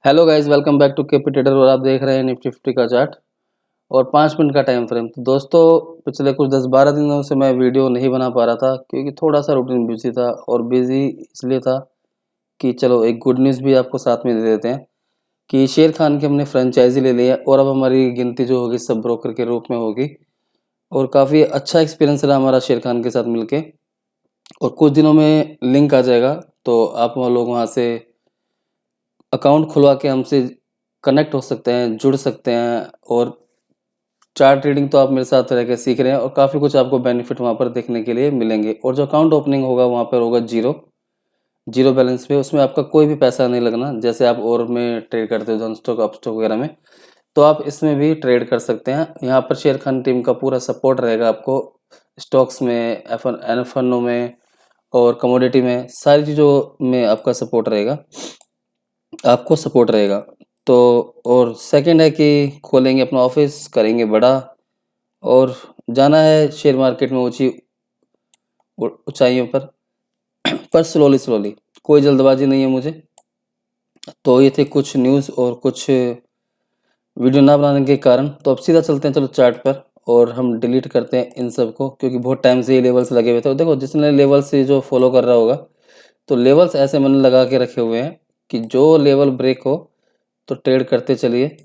Hello guys, welcome back to KP trader. और आप देख रहे हैं निफ्टी 50 का चार्ट और 5 मिनट का टाइम फ्रेम। तो दोस्तों, पिछले कुछ 10-12 दिनों से मैं वीडियो नहीं बना पा रहा था क्योंकि थोड़ा सा रूटीन बिजी था। और बिजी इसलिए था कि चलो एक गुड न्यूज़ भी आपको साथ में दे देते हैं कि शेर खान की हमने फ्रेंचाइजी ले ली है और अब हमारी गिनती जो होगी सब ब्रोकर के रूप में होगी। और काफ़ी अच्छा एक्सपीरियंस रहा हमारा शेर खान के साथ मिलके। और कुछ दिनों में लिंक आ जाएगा, तो आप लोग वहाँ से अकाउंट खुलवा के हमसे कनेक्ट हो सकते हैं, जुड़ सकते हैं। और चार्ट रीडिंग तो आप मेरे साथ रह के सीख रहे हैं और काफ़ी कुछ आपको बेनिफिट वहाँ पर देखने के लिए मिलेंगे। और जो अकाउंट ओपनिंग होगा वहाँ पर होगा जीरो जीरो बैलेंस पे। उसमें आपका कोई भी पैसा नहीं लगना। जैसे आप और में ट्रेड करते हो, धन स्टॉक, अप स्टॉक वगैरह में, तो आप इसमें भी ट्रेड कर सकते हैं। यहाँ पर शेर खान टीम का पूरा सपोर्ट रहेगा आपको। स्टॉक्स में, एफ एन ओ में और कमोडिटी में, सारी चीज़ों में आपका सपोर्ट रहेगा, आपको सपोर्ट रहेगा। तो और सेकंड है कि खोलेंगे अपना ऑफिस, करेंगे बड़ा और जाना है शेयर मार्केट में ऊंची ऊंचाइयों पर स्लोली स्लोली। कोई जल्दबाजी नहीं है मुझे। तो ये थे कुछ न्यूज़ और कुछ वीडियो ना बनाने के कारण। तो अब सीधा चलते हैं चलो चार्ट पर और हम डिलीट करते हैं इन सब को, क्योंकि बहुत टाइम से ये लेवल्स लगे हुए थे। और देखो, जिसने लेवल्स जो फॉलो कर रहा होगा, तो लेवल्स ऐसे मैंने लगा के रखे हुए हैं कि जो लेवल ब्रेक हो तो ट्रेड करते चलिए,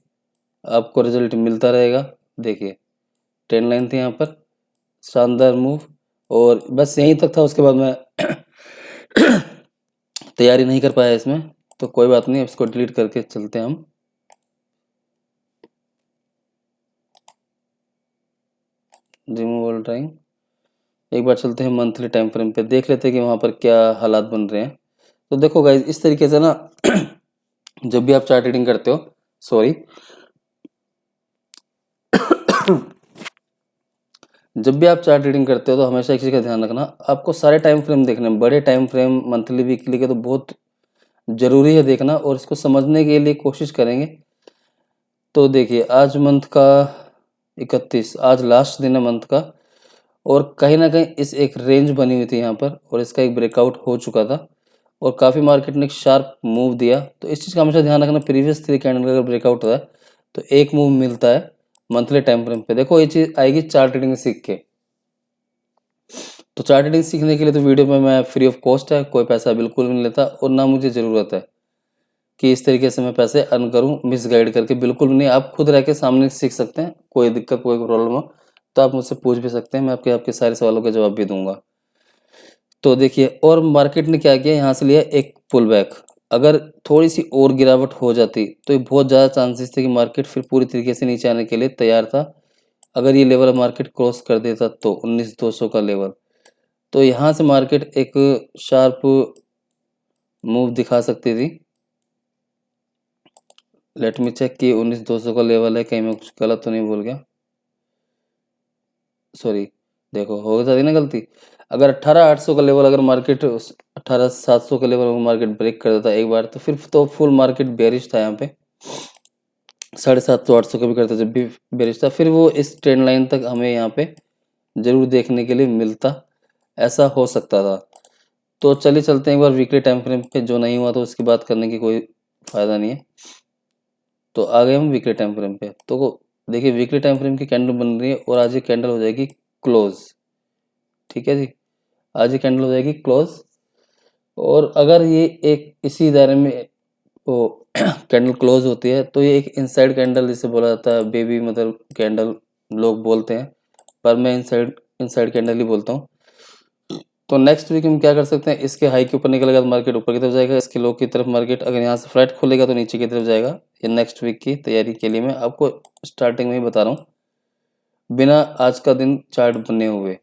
आपको रिजल्ट मिलता रहेगा। देखिए, ट्रेंड लाइन थी यहाँ पर, शानदार मूव। और बस यहीं तक था, उसके बाद मैं तैयारी नहीं कर पाया इसमें। तो कोई बात नहीं, इसको डिलीट करके चलते हैं हम। Remove all drawing. एक बार चलते हैं मंथली टाइम फ्रेम पे, देख लेते हैं कि वहाँ पर क्या हालात बन रहे हैं। तो देखो गाइज, इस तरीके से ना जब भी आप चार्ट रीडिंग करते हो, सॉरी जब भी आप चार्ट रीडिंग करते हो तो हमेशा एक चीज़ का ध्यान रखना, आपको सारे टाइम फ्रेम देखने हैं। बड़े टाइम फ्रेम, मंथली, वीकली के तो बहुत ज़रूरी है देखना, और इसको समझने के लिए कोशिश करेंगे। तो देखिए, आज मंथ का 31, आज लास्ट दिन है मंथ का। और कहीं ना कहीं इस एक रेंज बनी हुई थी यहाँ पर, और इसका एक ब्रेकआउट हो चुका था और काफ़ी मार्केट ने एक शार्प मूव दिया। तो इस चीज़ का हमेशा ध्यान रखना, प्रीवियस 3 कैंडल का अगर ब्रेकआउट होता है तो एक मूव मिलता है मंथली टाइम फ्रेम पे। देखो, ये चीज़ आएगी चार्ट रीडिंग सीख के। तो चार्ट रीडिंग सीखने के लिए तो वीडियो में मैं फ्री ऑफ कॉस्ट है, कोई पैसा बिल्कुल नहीं लेता, और ना मुझे ज़रूरत है कि इस तरीके से मैं पैसे अर्न करूं मिसगाइड करके। बिल्कुल नहीं, आप खुद रह के सामने सीख सकते हैं। कोई दिक्कत, कोई प्रॉब्लम हो तो आप मुझसे पूछ भी सकते हैं, मैं आपके सारे सवालों के जवाब भी दूंगा। तो देखिए, और मार्केट ने क्या किया, यहाँ से लिया एक पुल बैक। अगर थोड़ी सी और गिरावट हो जाती तो ये बहुत ज़्यादा चांसेस थे कि मार्केट फिर पूरी तरीके से नीचे आने के लिए तैयार था। अगर ये लेवल मार्केट क्रॉस कर देता तो 19,200 का लेवल, तो यहाँ से मार्केट एक शार्प मूव दिखा सकती थी। लेट मी चेक कि 19,200 का लेवल है, कहीं मैं कुछ गलत तो नहीं बोल गया। सॉरी, देखो, हो जाती ना गलती। अगर 18,800 का लेवल, अगर मार्केट 18,700 का लेवल मार्केट ब्रेक कर देता एक बार, तो फिर तो फुल मार्केट बेरिश था यहाँ पे। 750-800 का भी करता जब भी बेरिश था, फिर वो इस ट्रेंड लाइन तक हमें यहाँ पे जरूर देखने के लिए मिलता, ऐसा हो सकता था। तो चलिए चलते हैं एक बार वीकली टाइम फ्रेम पे। जो नहीं हुआ तो उसकी बात करने की कोई फायदा नहीं है। तो आ गए हम वीकली टाइम फ्रेम पे। तो देखिए, वीकली टाइम फ्रेम की कैंडल बन रही है और आज ये कैंडल हो जाएगी क्लोज। ठीक है जी, आज ये कैंडल हो जाएगी क्लोज। और अगर ये एक इसी दायरे में वो कैंडल क्लोज होती है तो ये एक इनसाइड कैंडल जिसे बोला जाता है, बेबी मदर कैंडल लोग बोलते हैं, पर मैं इनसाइड इनसाइड कैंडल ही बोलता हूँ। तो नेक्स्ट वीक हम क्या कर सकते हैं, इसके हाई के ऊपर निकलेगा तो मार्केट ऊपर की तरफ जाएगा, इसके लो की तरफ मार्केट अगर यहाँ से फ्लैट खोलेगा तो नीचे की तरफ जाएगा। ये नेक्स्ट वीक की तैयारी के लिए मैं आपको स्टार्टिंग में ही बता रहा हूँ, बिना आज का दिन चार्ट बने हुए।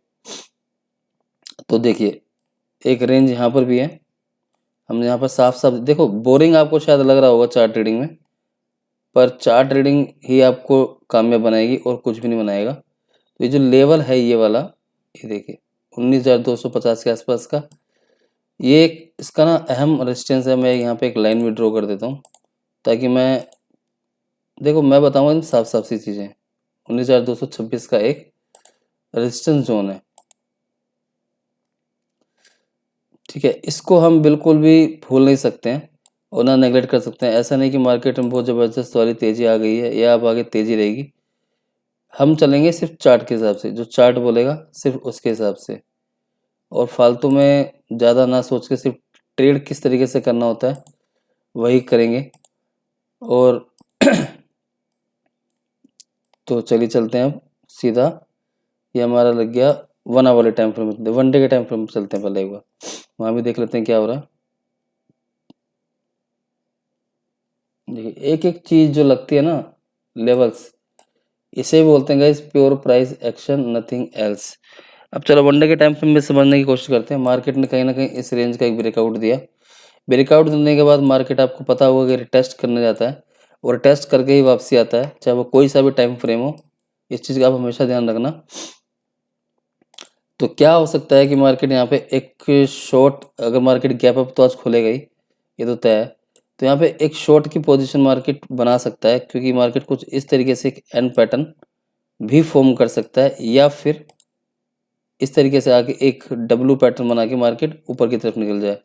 तो देखिए, एक रेंज यहाँ पर भी है। हम यहाँ पर साफ साफ देखो, बोरिंग आपको शायद लग रहा होगा चार्ट रीडिंग में, पर चार्ट रीडिंग ही आपको कामयाब बनाएगी और कुछ भी नहीं बनाएगा। तो ये जो लेवल है ये वाला, ये देखिए 19,250 के आसपास का, ये इसका ना अहम रेजिस्टेंस है। मैं यहाँ पे एक लाइन भी ड्रॉ कर देता हूँ ताकि मैं, देखो मैं बताऊँगा साफ साफ सी चीज़ें। 19,226 का एक रेजिस्टेंस जोन है, ठीक है, इसको हम बिल्कुल भी भूल नहीं सकते हैं। और ना नेगलेक्ट कर सकते हैं। ऐसा नहीं कि मार्केट में बहुत ज़बरदस्त वाली तेज़ी आ गई है या अब आगे तेज़ी रहेगी। हम चलेंगे सिर्फ चार्ट के हिसाब से, जो चार्ट बोलेगा सिर्फ उसके हिसाब से, और फालतू में ज़्यादा ना सोच के सिर्फ ट्रेड किस तरीके से करना होता है वही करेंगे। और तो चलिए चलते हैं अब सीधा। ये हमारा लग गया 1 आवर वाले टाइम फ्रेम में, 1 डे के टाइम फ्रेम में चलते हैं पहले एक बार, वहाँ भी देख लेते हैं क्या हो रहा है। देखिए एक एक चीज़ जो लगती है ना, लेवल्स, इसे बोलते हैं guys pure price action, nothing else. अब चलो 1 डे के टाइम फ्रेम में समझने की कोशिश करते हैं। मार्केट ने कहीं ना कहीं इस रेंज का एक ब्रेकआउट दिया। ब्रेकआउट देने के बाद मार्केट आपको पता होगा कि टेस्ट करने जाता है और टेस्ट करके ही वापसी आता है, चाहे वो कोई सा भी टाइम फ्रेम हो। इस चीज़ का आप हमेशा ध्यान रखना। तो क्या हो सकता है कि मार्केट यहाँ पे एक शॉर्ट, अगर मार्केट गैप अप तो आज खुलेगा ही, ये तो तय है। तो यहाँ पे एक शॉर्ट की पोजीशन मार्केट बना सकता है, क्योंकि मार्केट कुछ इस तरीके से एक एन पैटर्न भी फॉर्म कर सकता है, या फिर इस तरीके से आके एक डब्लू पैटर्न बना के मार्केट ऊपर की तरफ निकल जाए।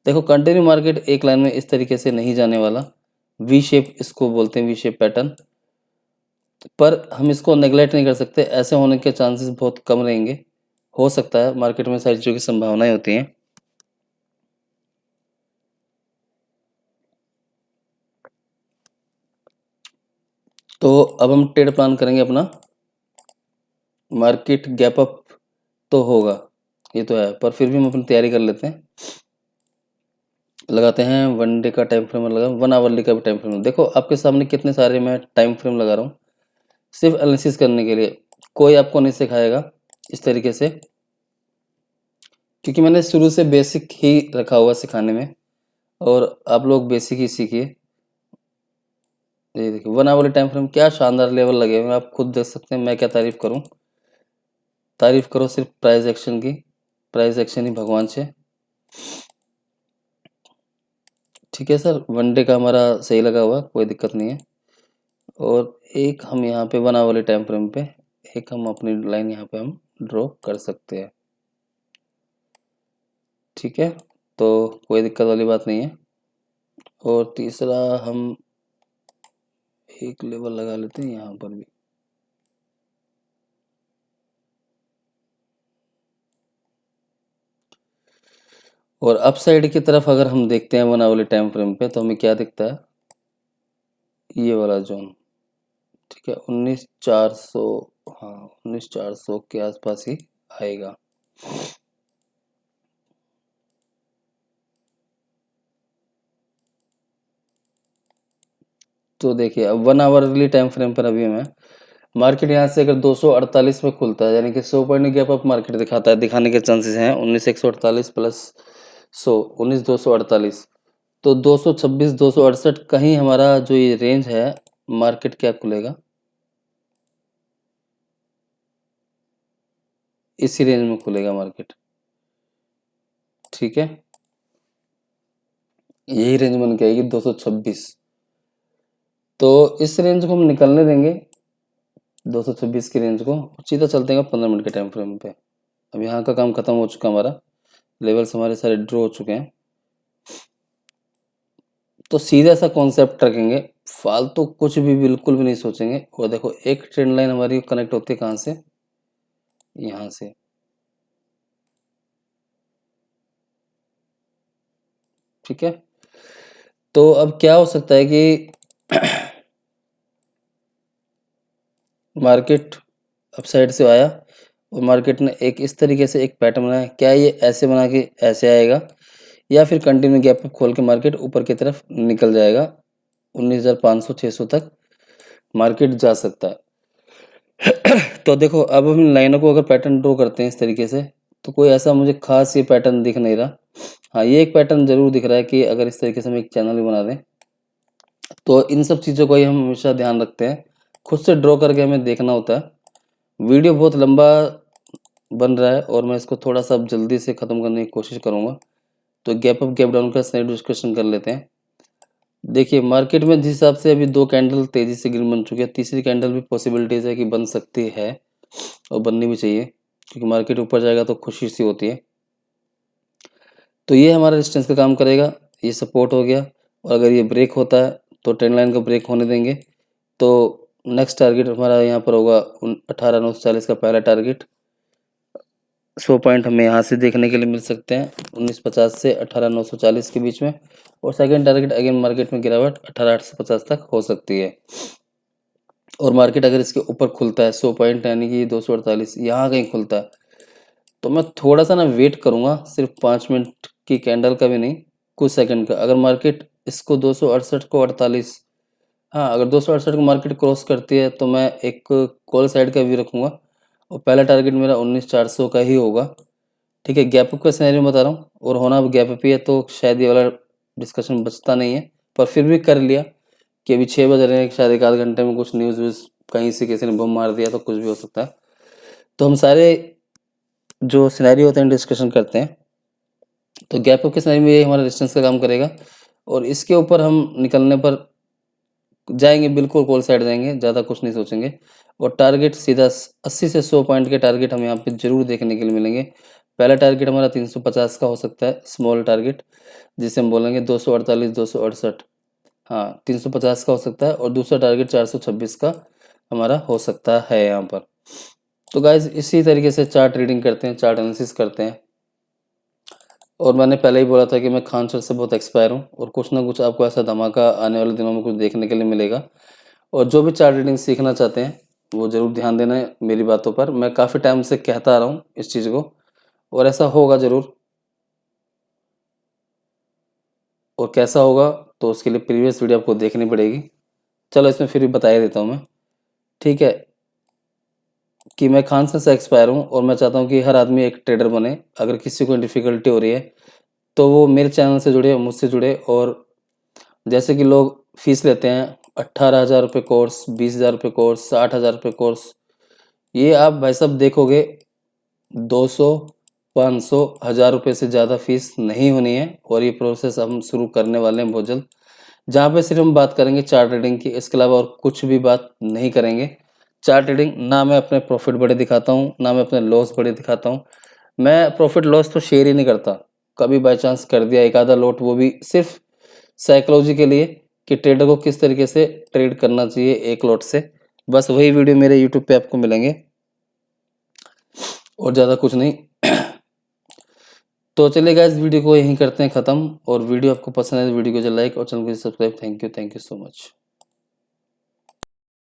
देखो कंटिन्यू मार्केट एक लाइन में इस तरीके से नहीं जाने वाला, वी शेप इसको बोलते हैं, वी शेप पैटर्न। पर हम इसको नेगलेक्ट नहीं कर सकते, ऐसे होने के चांसेस बहुत कम रहेंगे। हो सकता है, मार्केट में सारी चीज़ों की संभावनाएं होती हैं। तो अब हम ट्रेड प्लान करेंगे अपना। मार्केट गैप अप तो होगा, ये तो है, पर फिर भी हम अपनी तैयारी कर लेते हैं। लगाते हैं 1 डे का टाइम फ्रेम लगा, 1 आवरली का भी टाइम फ्रेम। देखो आपके सामने कितने सारे मैं टाइम फ्रेम लगा रहा हूँ सिर्फ एनालिसिस करने के लिए। कोई आपको नहीं सिखाएगा इस तरीके से, क्योंकि मैंने शुरू से बेसिक ही रखा हुआ सिखाने में, और आप लोग बेसिक ही सीखिए। ये देखिए 1 आवरली टाइम फ्रेम, क्या शानदार लेवल लगे हुए हैं, आप खुद देख सकते हैं। मैं क्या तारीफ करूं, तारीफ करो सिर्फ प्राइस एक्शन की। प्राइस एक्शन ही भगवान से। ठीक है सर, 1 डे का हमारा सही लगा हुआ, कोई दिक्कत नहीं है। और एक हम यहाँ पे 1 आवर वाले टाइम फ्रेम पे एक हम अपनी लाइन यहाँ पे हम ड्रॉ कर सकते हैं। ठीक है, तो कोई दिक्कत वाली बात नहीं है। और तीसरा हम एक लेवल लगा लेते हैं यहाँ पर भी। और अप साइड की तरफ अगर हम देखते हैं 1 आवर वाले टाइम फ्रेम पे, तो हमें क्या दिखता है, ये वाला जोन। ठीक है 19,400, हाँ 19,400 के आसपास ही आएगा। तो देखिए अब 1 आवरली टाइम फ्रेम पर अभी हमें मार्केट यहाँ से अगर 248 में खुलता है, यानी कि 100 पॉइंट गैप अप मार्केट दिखाता है, दिखाने के चांसेस हैं 19,148 प्लस 100, 19,248। तो 226 268 कहीं हमारा जो ये रेंज है, मार्केट क्या खुलेगा, इसी रेंज में खुलेगा मार्केट। ठीक है, यही रेंज बन के आएगी 226। तो इस रेंज को हम निकलने देंगे, 226 की रेंज को। सीधा चलते हैं 15 मिनट के टाइम फ्रेम पे। अब यहाँ का काम खत्म हो चुका, हमारा लेवल्स हमारे सारे ड्रॉ हो चुके हैं। तो सीधा सा कॉन्सेप्ट रखेंगे, फालतू कुछ भी बिल्कुल भी नहीं सोचेंगे। और देखो एक ट्रेंड लाइन हमारी कनेक्ट होती है कहाँ से, यहाँ से। ठीक है, तो अब क्या हो सकता है कि मार्केट अपसाइड से आया और मार्केट ने एक इस तरीके से एक पैटर्न बनाया। क्या ये ऐसे बना के ऐसे आएगा, या फिर कंटिन्यू गैप अप खोल के मार्केट ऊपर की तरफ निकल जाएगा, 19,500 600 तक मार्केट जा सकता है। तो देखो अब हम लाइनों को अगर पैटर्न ड्रॉ करते हैं इस तरीके से, तो कोई ऐसा मुझे खास ये पैटर्न दिख नहीं रहा। हाँ ये एक पैटर्न जरूर दिख रहा है कि अगर इस तरीके से हम एक चैनल भी बना दें, तो इन सब चीज़ों को ही हम हमेशा ध्यान रखते हैं। खुद से ड्रॉ करके हमें देखना होता है। वीडियो बहुत लंबा बन रहा है और मैं इसको थोड़ा सा अब जल्दी से ख़त्म करने की कोशिश करूँगा। तो गैप अप गैप डाउन का स्नैप डिस्कशन कर लेते हैं। देखिए मार्केट में जिस हिसाब से अभी 2 कैंडल तेज़ी से ग्रीन बन चुकी है, तीसरी कैंडल भी पॉसिबिलिटीज़ है कि बन सकती है, और बननी भी चाहिए, क्योंकि मार्केट ऊपर जाएगा तो खुशी सी होती है। तो ये हमारा रेजिस्टेंस का काम करेगा, ये सपोर्ट हो गया। और अगर ये ब्रेक होता है तो ट्रेंड लाइन का ब्रेक होने देंगे, तो नेक्स्ट टारगेट हमारा यहाँ पर होगा 18,940 का पहला टारगेट। 100 पॉइंट हमें यहाँ से देखने के लिए मिल सकते हैं 1950 से 18,940 के बीच में। और सेकंड टारगेट अगेन मार्केट में गिरावट 18,850 तक हो सकती है। और मार्केट अगर इसके ऊपर खुलता है 100 पॉइंट यानी कि 248 यहाँ कहीं खुलता है, तो मैं थोड़ा सा ना वेट करूँगा, सिर्फ 5 मिनट की कैंडल का भी नहीं, कुछ सेकंड का। अगर मार्केट इसको 268 को 48, हाँ अगर 268 को मार्केट क्रॉस करती है तो मैं एक कॉल साइड का व्यू रखूँगा और पहला टारगेट मेरा 19,400 का ही होगा। ठीक है, गैप अप का सिनेरियो बता रहा हूँ और होना अब गैप अप ही है, तो शायद ये वाला डिस्कशन बचता नहीं है, पर फिर भी कर लिया कि अभी 6 बज रहे हैं, शायद एक आध घंटे में कुछ न्यूज़ व्यूज़ कहीं से किसी ने बम मार दिया तो कुछ भी हो सकता है। तो हम सारे जो सिनेरियो होते हैं डिस्कशन करते हैं। तो गैप अप के सिनेरियो में ये हमारा रेजिस्टेंस का काम करेगा और इसके ऊपर हम निकलने पर जाएंगे, बिल्कुल कॉल साइड जाएंगे, ज़्यादा कुछ नहीं सोचेंगे। और टारगेट सीधा 80 से 100 पॉइंट के टारगेट हमें यहाँ पे जरूर देखने के लिए मिलेंगे। पहला टारगेट हमारा 350 का हो सकता है, स्मॉल टारगेट, जिसे हम बोलेंगे 248 268, हाँ 350 का हो सकता है। और दूसरा टारगेट 426 का हमारा हो सकता है यहाँ पर। तो गाइज इसी तरीके से चार्ट रीडिंग करते हैं, चार्ट एनालिसिस करते हैं। और मैंने पहले ही बोला था कि मैं खान सर से बहुत एक्सपायर हूँ और कुछ ना कुछ आपको ऐसा धमाका आने वाले दिनों में कुछ देखने के लिए मिलेगा। और जो भी चार्ट रीडिंग सीखना चाहते हैं वो ज़रूर ध्यान देना है मेरी बातों पर। मैं काफ़ी टाइम से कहता आ रहा हूँ इस चीज़ को और ऐसा होगा ज़रूर। और कैसा होगा तो उसके लिए प्रीवियस वीडियो आपको देखनी पड़ेगी। चलो इसमें फिर भी बता ही देता हूँ मैं, ठीक है, कि मैं खान सर से एक्सपायर हूँ और मैं चाहता हूँ कि हर आदमी एक ट्रेडर बने। अगर किसी को डिफ़िकल्टी हो रही है तो वो मेरे चैनल से जुड़े, मुझसे जुड़े। और जैसे कि लोग फीस लेते हैं 18,000 रुपये कोर्स, 20,000 रुपये कोर्स, 60,000 रुपये कोर्स, ये आप भाई साहब देखोगे 200, 500, 1,000 रुपये से ज़्यादा फीस नहीं होनी है। और ये प्रोसेस हम शुरू करने वाले हैं बहुत जल्द, जहाँ पे सिर्फ हम बात करेंगे चार्ट रीडिंग की, इसके अलावा और कुछ भी बात नहीं करेंगे। चार्ट रीडिंग ना मैं अपने प्रॉफिट बड़े दिखाता हूँ, ना मैं अपने लॉस बड़े दिखाता हूँ। मैं प्रॉफिट लॉस तो शेयर ही नहीं करता, कभी बाई चांस कर दिया एक आधा लॉट, वो भी सिर्फ साइकोलॉजी के लिए कि ट्रेडर को किस तरीके से ट्रेड करना चाहिए एक लॉट से। बस वही वीडियो मेरे यूट्यूब पे आपको मिलेंगे और ज़्यादा कुछ नहीं। तो चलिए गाइस वीडियो को यहीं करते हैं ख़त्म। और वीडियो आपको पसंद है तो वीडियो को लाइक और चैनल को subscribe. Thank you so much.